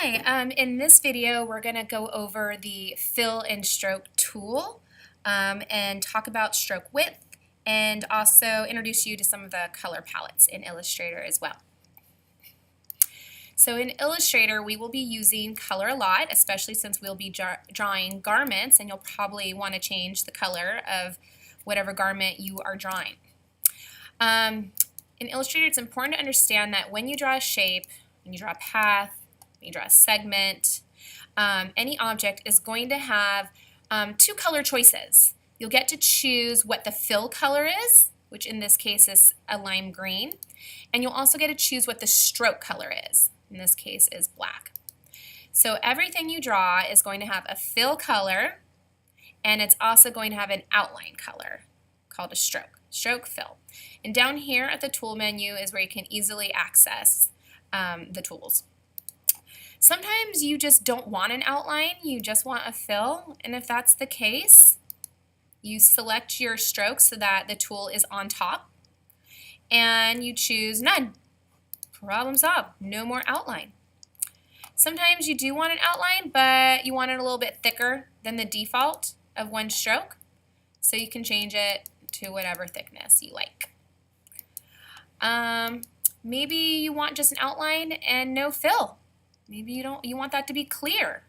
Hi, in this video we're going to go over the fill and stroke tool and talk about stroke width and also introduce you to some of the color palettes in Illustrator as well. So in Illustrator we will be using color a lot, especially since we'll be drawing garments, and you'll probably want to change the color of whatever garment you are drawing. In Illustrator it's important to understand that when you draw a shape, when you draw a path, when you draw a segment, any object is going to have two color choices. You'll get to choose what the fill color is, which in this case is a lime green, and you'll also get to choose what the stroke color is. In this case is black. So everything you draw is going to have a fill color, and it's also going to have an outline color called a stroke fill. And down here at the tool menu is where you can easily access the tools. Sometimes you just don't want an outline, you just want a fill, and if that's the case, you select your stroke so that the tool is on top, and you choose none. Problem solved, no more outline. Sometimes you do want an outline, but you want it a little bit thicker than the default of one stroke, so you can change it to whatever thickness you like. Maybe you want just an outline and no fill. Maybe you want that to be clear.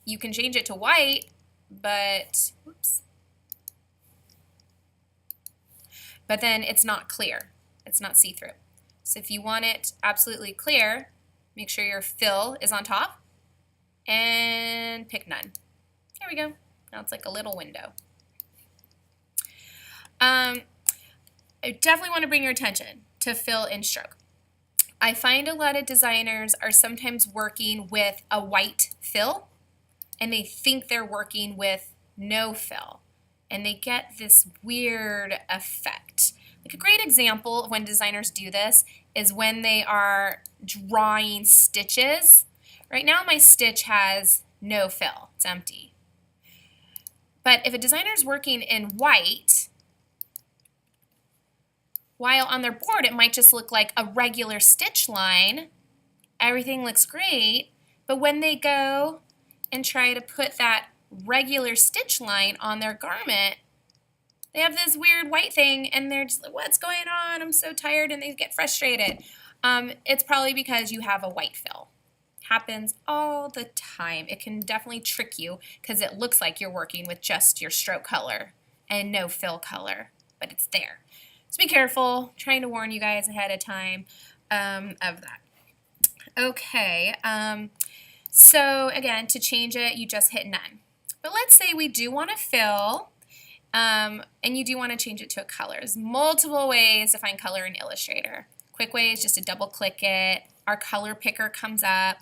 You can change it to white, but then it's not clear. It's not see-through. So if you want it absolutely clear, make sure your fill is on top and pick none. There we go. Now it's like a little window. I definitely want to bring your attention to fill and stroke. I find a lot of designers are sometimes working with a white fill, and they think they're working with no fill, and they get this weird effect. Like a great example of when designers do this is when they are drawing stitches. Right now my stitch has no fill, it's empty. But if a designer is working in white, while on their board it might just look like a regular stitch line, everything looks great, but when they go and try to put that regular stitch line on their garment, they have this weird white thing and they're just like, what's going on? I'm so tired, and they get frustrated. It's probably because you have a white fill. Happens all the time. It can definitely trick you because it looks like you're working with just your stroke color and no fill color, but it's there. So be careful, trying to warn you guys ahead of time of that. Okay, so again, to change it, you just hit none. But let's say we do want to fill, and you do want to change it to a color. There's multiple ways to find color in Illustrator. Quick way is just to double click it. Our color picker comes up.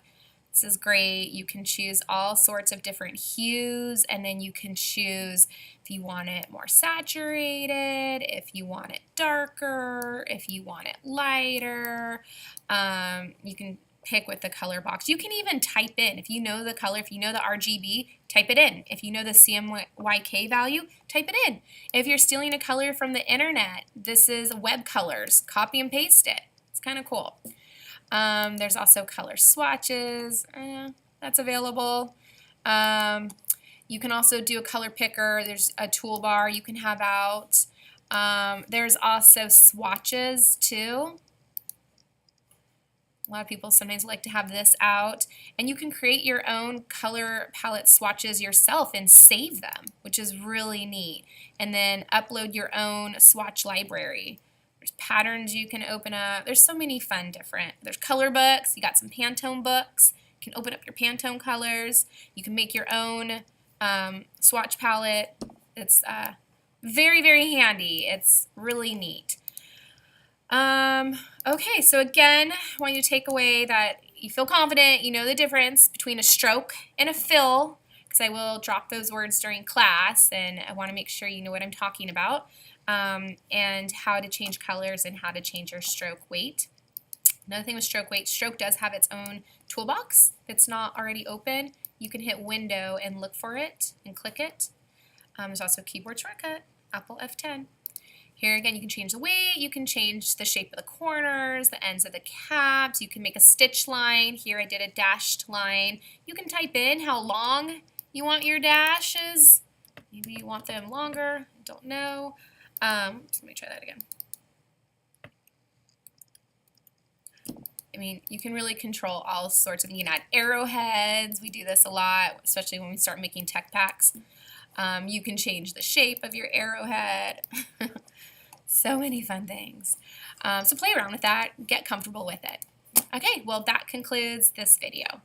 This is great. You can choose all sorts of different hues, and then you can choose if you want it more saturated, if you want it darker, if you want it lighter. You can pick with the color box. You can even type in, if you know the color, if you know the RGB, type it in. If you know the CMYK value, type it in. If you're stealing a color from the internet, this is web colors. Copy and paste it. It's kind of cool. There's also color swatches. That's available. You can also do a color picker. There's a toolbar you can have out. There's also swatches too. A lot of people sometimes like to have this out, and you can create your own color palette swatches yourself and save them, which is really neat, and then upload your own swatch library. There's patterns you can open up. There's so many fun there's color books. You got some Pantone books. You can open up your Pantone colors. You can make your own swatch palette. It's very, very handy. It's really neat. Okay, so again, I want you to take away that you feel confident, you know the difference between a stroke and a fill, because I will drop those words during class, and I want to make sure you know what I'm talking about, and how to change colors and how to change your stroke weight. Another thing with stroke weight, stroke does have its own toolbox. If it's not already open, you can hit window and look for it and click it. There's also a keyboard shortcut, Apple F10. Here again, you can change the weight, you can change the shape of the corners, the ends of the caps, you can make a stitch line. Here I did a dashed line. You can type in how long you want your dashes. Maybe you want them longer, I don't know. Let me try that again. I mean, you can really control all sorts of, you can add arrowheads. We do this a lot, especially when we start making tech packs. You can change the shape of your arrowhead. So many fun things. So play around with that, get comfortable with it. Okay, well that concludes this video.